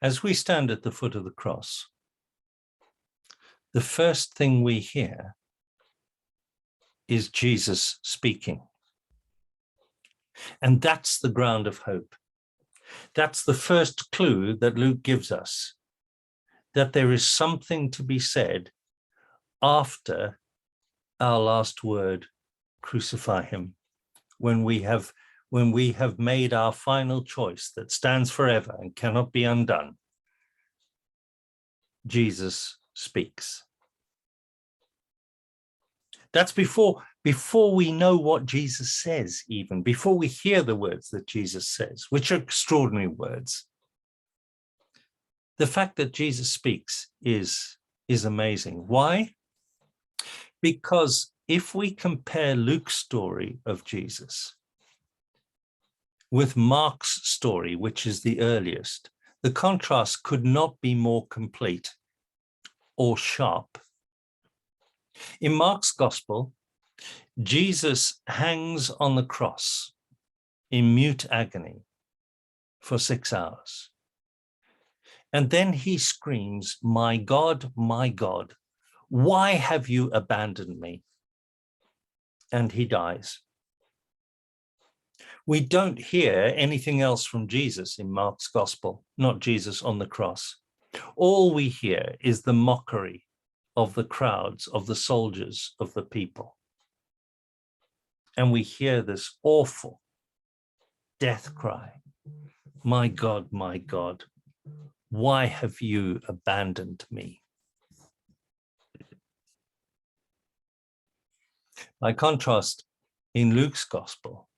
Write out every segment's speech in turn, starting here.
As we stand at the foot of the cross, the first thing we hear is Jesus speaking. And that's the ground of hope. That's the first clue that Luke gives us, that there is something to be said after our last word, crucify him, when we have made our final choice that stands forever and cannot be undone. Jesus speaks. That's before we know what Jesus says, even before we hear the words that Jesus says, which are extraordinary words. The fact that Jesus speaks is amazing. Why? Because if we compare Luke's story of Jesus with Mark's story, which is the earliest, the contrast could not be more complete or sharp. In Mark's gospel, Jesus hangs on the cross in mute agony for 6 hours. And then he screams, my God, why have you abandoned me?" And he dies. We don't hear anything else from Jesus in Mark's gospel, not Jesus on the cross. All we hear is the mockery of the crowds, of the soldiers, of the people. And we hear this awful death cry, my God, why have you abandoned me?" By contrast, in Luke's gospel,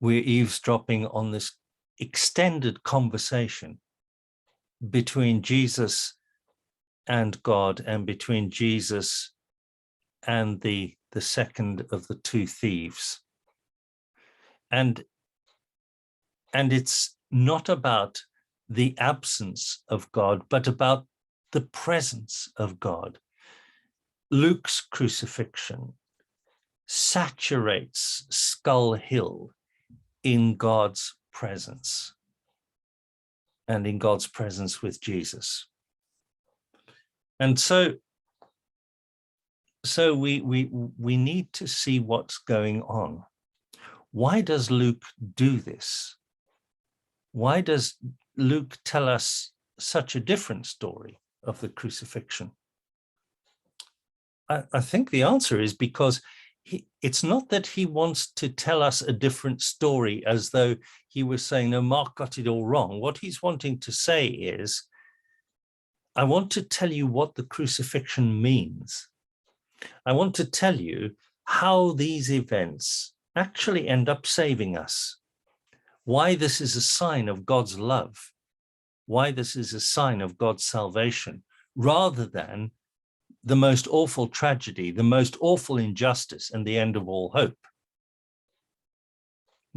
we're eavesdropping on this extended conversation between Jesus and God, and between Jesus and the second of the two thieves. And it's not about the absence of God, but about the presence of God. Luke's crucifixion saturates Skull Hill in God's presence, and in God's presence with Jesus. And so we need to see what's going on. Why does Luke do this? Why does Luke tell us such a different story of the crucifixion? I think the answer is because it's not that he wants to tell us a different story as though he was saying, no, Mark got it all wrong. What he's wanting to say is, I want to tell you what the crucifixion means. I want to tell you how these events actually end up saving us, why this is a sign of God's love, why this is a sign of God's salvation, rather than the most awful tragedy, the most awful injustice, and the end of all hope,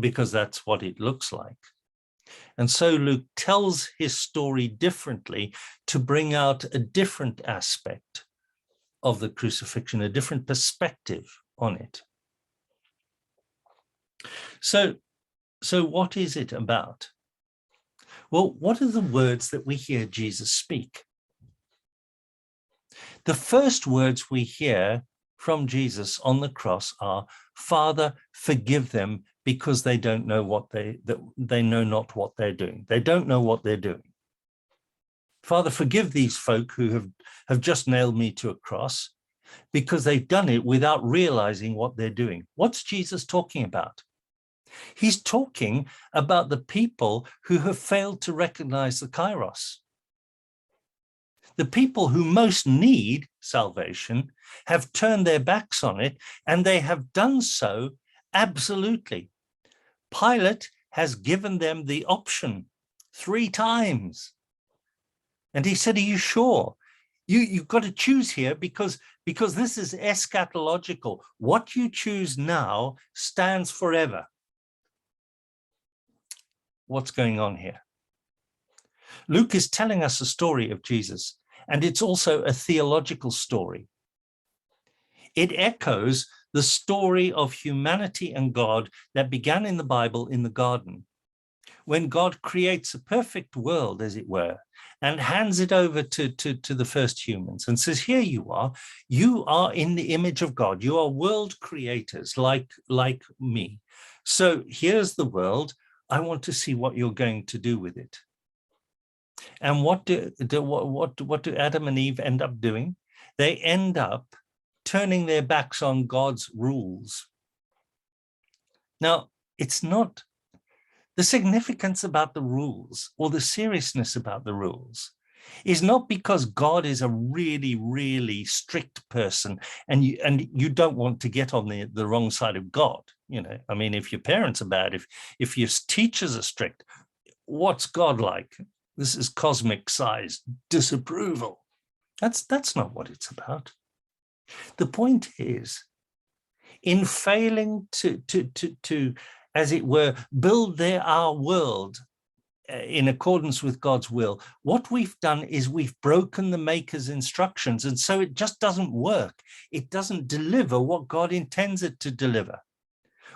because that's what it looks like. And so Luke tells his story differently to bring out a different aspect of the crucifixion, a different perspective on it. So what is it about? Well, what are the words that we hear Jesus speak? The first words we hear from Jesus on the cross are, Father, forgive them, because they don't know what they know not what they're doing. They don't know what they're doing. Father, forgive these folk who have just nailed me to a cross, because they've done it without realizing what they're doing. What's Jesus talking about? He's talking about the people who have failed to recognize the kairos. The people who most need salvation have turned their backs on it, and they have done so absolutely. Pilate has given them the option 3 times. And he said, are you sure? You've got to choose here, because this is eschatological. What you choose now stands forever. What's going on here? Luke is telling us a story of Jesus, and it's also a theological story. It echoes the story of humanity and God that began in the Bible in the garden, when God creates a perfect world, as it were, and hands it over to the first humans and says, here you are in the image of God. You are world creators like me. So here's the world. I want to see what you're going to do with it. And what do Adam and Eve end up doing? They end up turning their backs on God's rules. Now, it's not the significance about the rules or the seriousness about the rules is not because God is a really, really strict person and you don't want to get on the wrong side of God. You know, I mean, if your parents are bad, if your teachers are strict, what's God like? This is cosmic size disapproval. That's not what it's about. The point is, in failing to as it were, build our world in accordance with God's will, what we've done is we've broken the maker's instructions, and so it just doesn't work. It doesn't deliver what God intends it to deliver.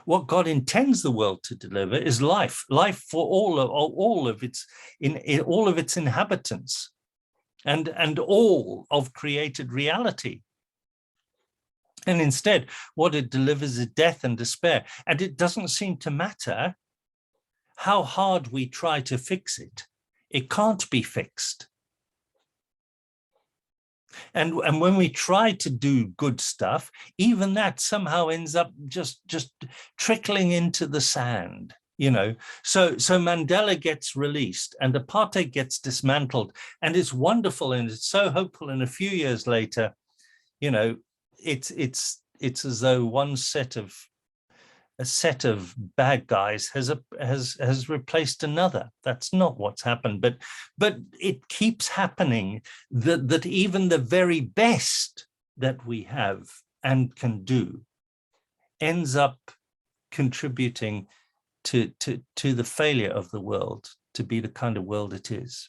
What God intends the world to deliver is life for all of its inhabitants, and all of created reality. And instead, what it delivers is death and despair. And it doesn't seem to matter how hard we try to fix it. It can't be fixed. And when we try to do good stuff, even that somehow ends up just trickling into the sand. You know, so Mandela gets released and apartheid gets dismantled, and it's wonderful and it's so hopeful. And a few years later, you know, it's as though a set of bad guys has replaced another. That's not what's happened, but it keeps happening that even the very best that we have and can do ends up contributing to the failure of the world to be the kind of world it is.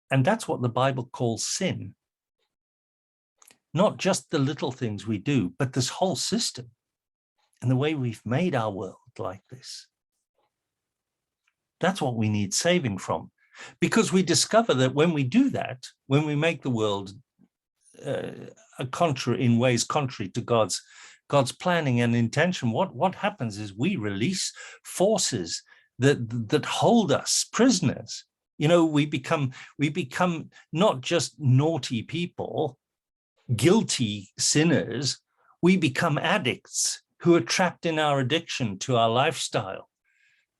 And that's what the Bible calls sin. Not just the little things we do, but this whole system and the way we've made our world like this. That's what we need saving from, because we discover that when we do that, when we make the world in ways contrary to God's planning and intention, what happens is we release forces that hold us prisoners. You know, we become not just naughty people, guilty sinners. We become addicts who are trapped in our addiction to our lifestyle,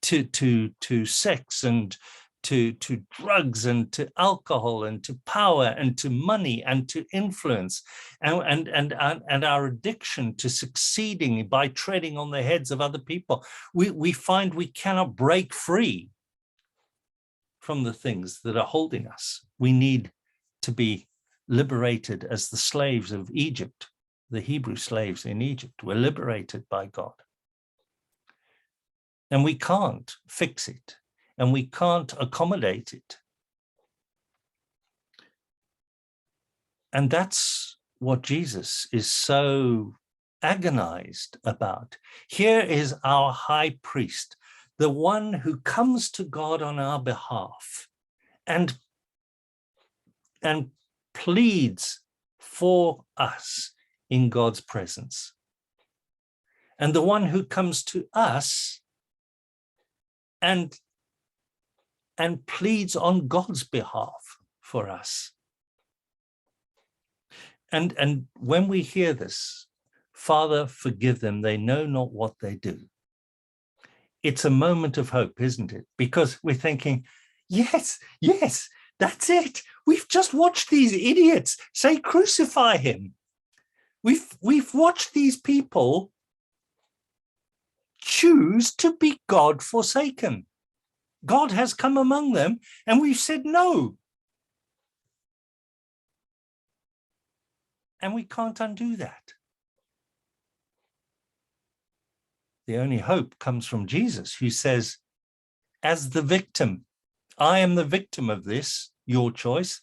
to sex and to drugs and to alcohol and to power and to money and to influence, and our addiction to succeeding by treading on the heads of other people. We find we cannot break free from the things that are holding us. We need to be liberated as the slaves of Egypt. The Hebrew slaves in Egypt were liberated by God. And we can't fix it, and we can't accommodate it. And that's what Jesus is so agonized about. Here is our high priest, the one who comes to God on our behalf and pleads for us in God's presence. And the one who comes to us and pleads on God's behalf for us. And when we hear this, Father, forgive them, they know not what they do. It's a moment of hope, isn't it? Because we're thinking, yes, that's it. We've just watched these idiots say, crucify him. We've watched these people choose to be God forsaken. God has come among them, and we've said no. And we can't undo that. The only hope comes from Jesus, who says, as the victim, I am the victim of this, your choice,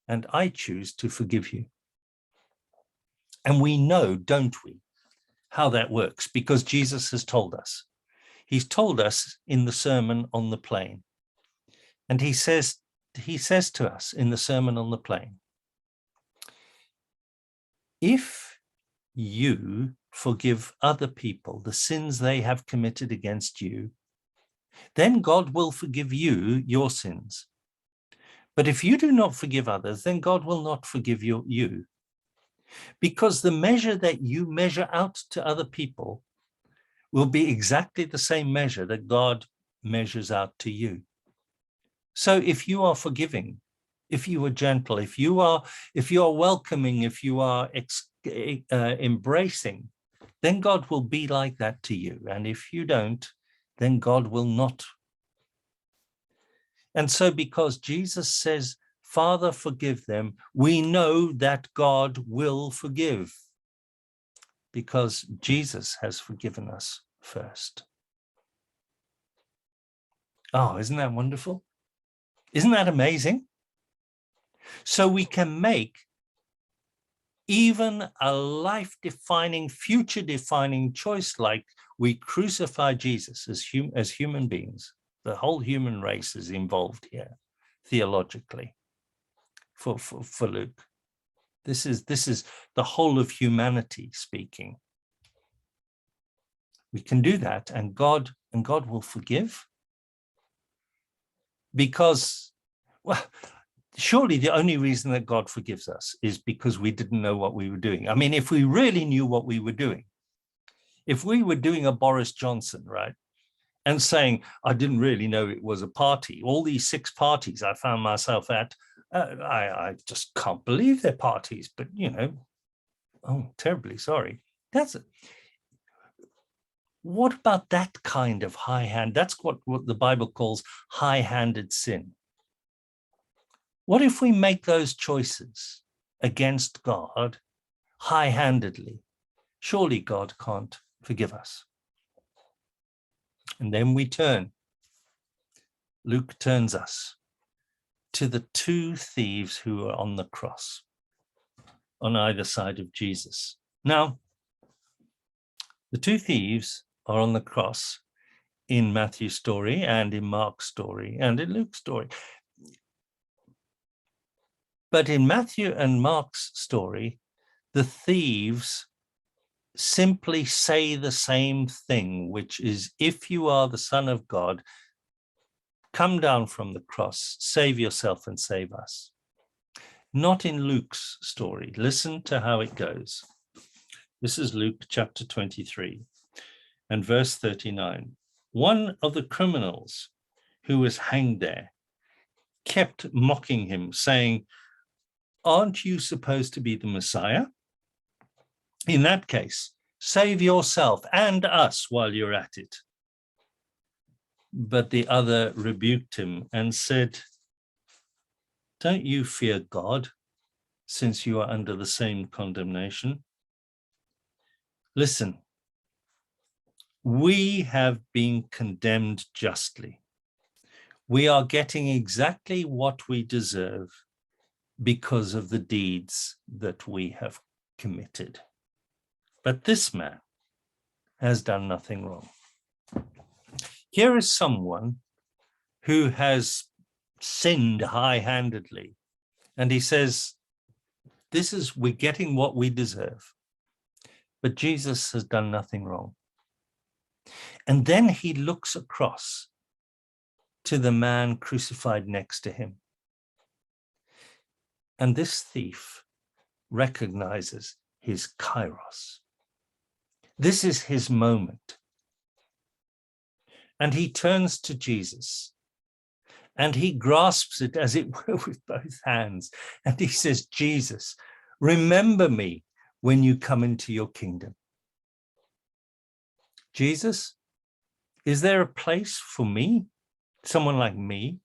and I choose to forgive you. And we know, don't we, how that works, because Jesus has told us. He's told us in the Sermon on the Plain. And he says to us in the Sermon on the Plain, if you forgive other people the sins they have committed against you, then God will forgive you your sins. But if you do not forgive others, then God will not forgive you. Because the measure that you measure out to other people will be exactly the same measure that God measures out to you. So if you are forgiving, if you are gentle, if you are welcoming, if you are embracing, then God will be like that to you. And if you don't, then God will not. And so because Jesus says, Father, forgive them, we know that God will forgive, because Jesus has forgiven us first. Oh, isn't that wonderful? Isn't that amazing? So we can make even a life-defining, future-defining choice, like we crucify Jesus as human beings. The whole human race is involved here, theologically, for Luke. This is the whole of humanity speaking. We can do that, and God will forgive. Because, well, surely the only reason that God forgives us is because we didn't know what we were doing. I mean, if we really knew what we were doing, if we were doing a Boris Johnson, right, and saying, I didn't really know it was a party, all these 6 parties I found myself at, I just can't believe they're parties, but, you know, oh, terribly sorry. What about that kind of high hand? That's what the Bible calls high-handed sin. What if we make those choices against God high-handedly? Surely God can't forgive us. And then we turn. Luke turns us to the 2 thieves who are on the cross on either side of Jesus. Now, the 2 thieves are on the cross in Matthew's story and in Mark's story and in Luke's story. But in Matthew and Mark's story, the thieves simply say the same thing, which is, if you are the Son of God, come down from the cross, save yourself and save us. Not in Luke's story. Listen to how it goes. This is Luke chapter 23 and verse 39. One of the criminals who was hanged there kept mocking him, saying, aren't you supposed to be the Messiah? In that case, save yourself and us while you're at it. But the other rebuked him and said, don't you fear God, since you are under the same condemnation? Listen, we have been condemned justly. We are getting exactly what we deserve because of the deeds that we have committed. But this man has done nothing wrong. Here is someone who has sinned high-handedly, and he says, we're getting what we deserve. But Jesus has done nothing wrong. And then he looks across to the man crucified next to him. And this thief recognizes his kairos. This is his moment. And he turns to Jesus and he grasps it, as it were, with both hands. And he says, Jesus, remember me when you come into your kingdom. Jesus, is there a place for me, someone like me?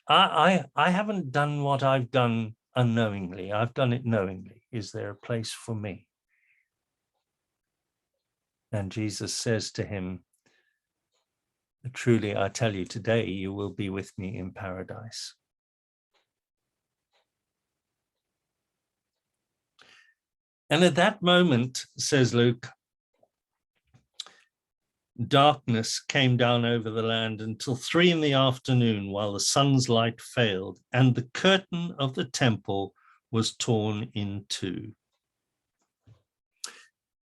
I haven't done what I've done unknowingly. I've done it knowingly. Is there a place for me? And Jesus says to him, truly, I tell you, today you will be with me in paradise. And at that moment, says Luke, darkness came down over the land until 3 in the afternoon, while the sun's light failed, and the curtain of the temple was torn in two.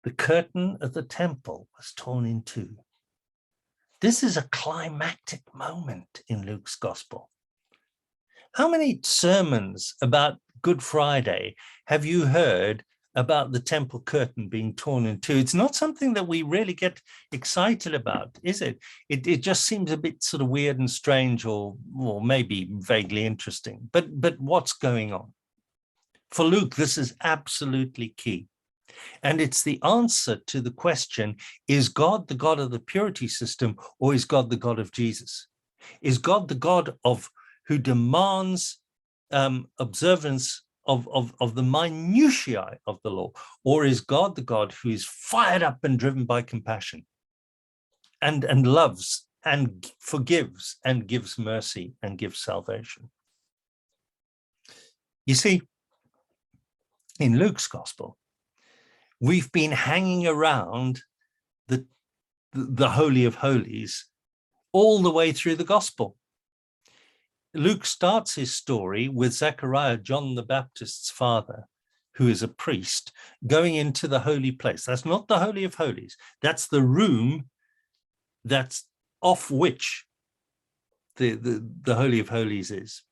The curtain of the temple was torn in two. This is a climactic moment in Luke's gospel. How many sermons about Good Friday have you heard about the temple curtain being torn in two? It's not something that we really get excited about, is it? It just seems a bit sort of weird and strange, or maybe vaguely interesting. But what's going on? For Luke, this is absolutely key. And it's the answer to the question, is God the God of the purity system, or is God the God of Jesus? Is God the God who demands observance of the minutiae of the law, or is God the God who is fired up and driven by compassion and loves and forgives and gives mercy and gives salvation? You see, in Luke's gospel, we've been hanging around the Holy of Holies all the way through the gospel. Luke starts his story with Zechariah, John the Baptist's father, who is a priest, going into the holy place. That's not the Holy of Holies. That's the room that's off which the Holy of Holies is.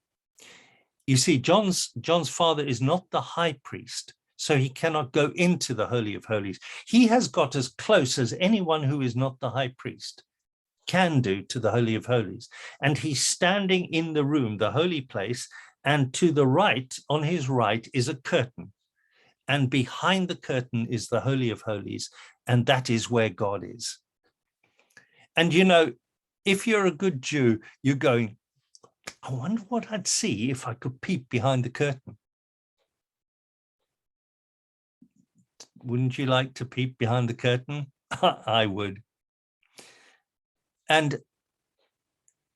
You see, John's father is not the high priest, so he cannot go into the Holy of Holies. He has got as close as anyone who is not the high priest can do to the Holy of Holies. And he's standing in the room, the holy place, and to the right, on his right, is a curtain. And behind the curtain is the Holy of Holies, and that is where God is. And you know, if you're a good Jew, you're going, I wonder what I'd see if I could peep behind the curtain. Wouldn't you like to peep behind the curtain? I would. And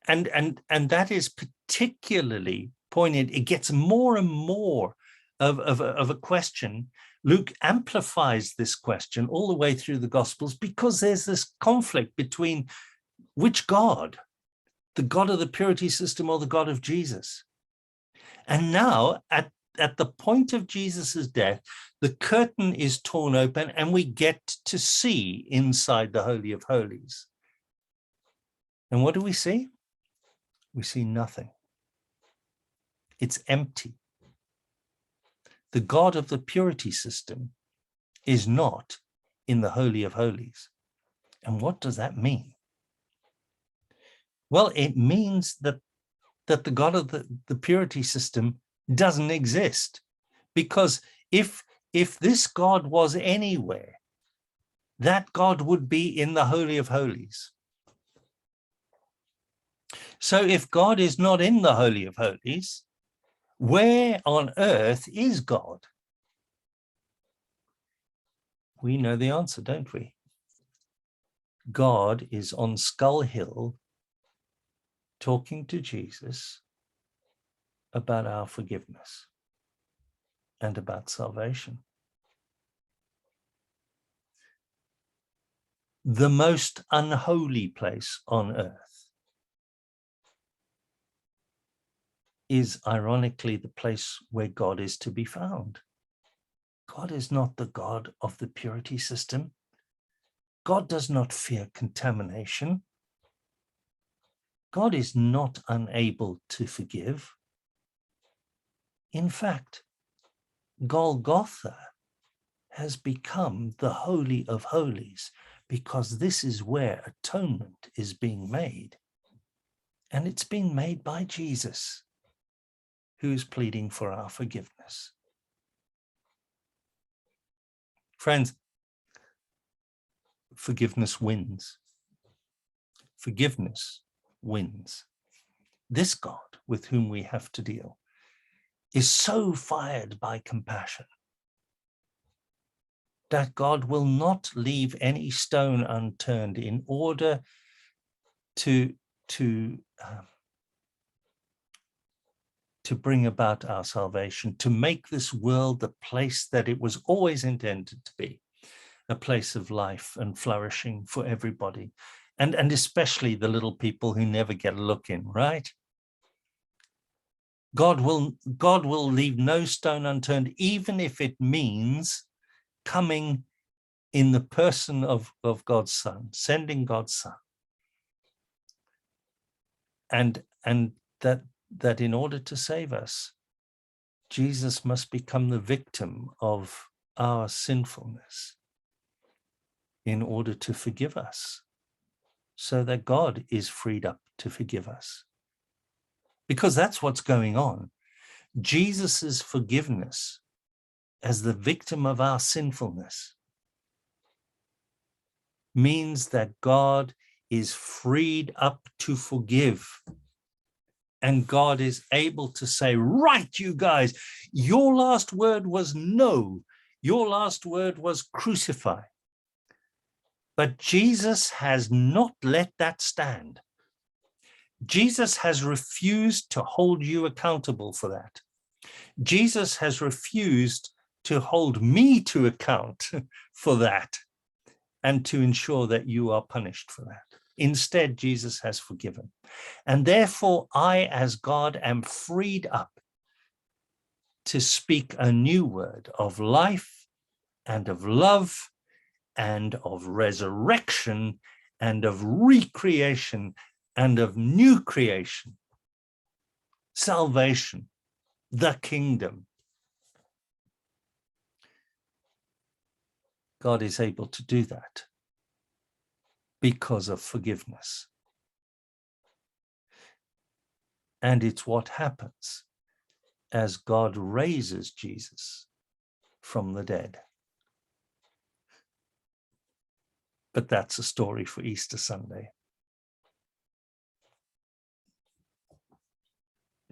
that is particularly poignant. It gets more and more of a question. Luke amplifies this question all the way through the Gospels, because there's this conflict between which God, the God of the purity system or the God of Jesus. And now at the point of Jesus's death, the curtain is torn open and we get to see inside the Holy of Holies. And what do we see? We see nothing. It's empty. The God of the purity system is not in the Holy of Holies. And what does that mean? Well, it means that the God of the purity system doesn't exist. Because if this God was anywhere, that God would be in the Holy of Holies. So if God is not in the Holy of Holies, where on earth is God? We know the answer, don't we? God is on Skull Hill talking to Jesus about our forgiveness and about salvation. The most unholy place on earth is ironically the place where God is to be found. God is not the God of the purity system. God does not fear contamination. God is not unable to forgive. In fact, Golgotha has become the Holy of Holies because this is where atonement is being made. And it's being made by Jesus, who is pleading for our forgiveness. Friends, forgiveness wins. Forgiveness wins. This God with whom we have to deal is so fired by compassion that God will not leave any stone unturned in order to bring about our salvation, to make this world the place that it was always intended to be, a place of life and flourishing for everybody, and especially the little people who never get a look in, right? God will leave no stone unturned, even if it means coming in the person of God's Son, sending God's Son. And that in order to save us, Jesus must become the victim of our sinfulness in order to forgive us, so that God is freed up to forgive us. Because that's what's going on. Jesus's forgiveness as the victim of our sinfulness means that God is freed up to forgive. And God is able to say, right, you guys, your last word was no. Your last word was crucify. But Jesus has not let that stand. Jesus has refused to hold you accountable for that. Jesus has refused to hold me to account for that and to ensure that you are punished for that. Instead, Jesus has forgiven. And therefore, I, as God, am freed up to speak a new word of life and of love and of resurrection and of recreation and of new creation, salvation, the kingdom. God is able to do that because of forgiveness. And it's what happens as God raises Jesus from the dead. But that's a story for Easter Sunday.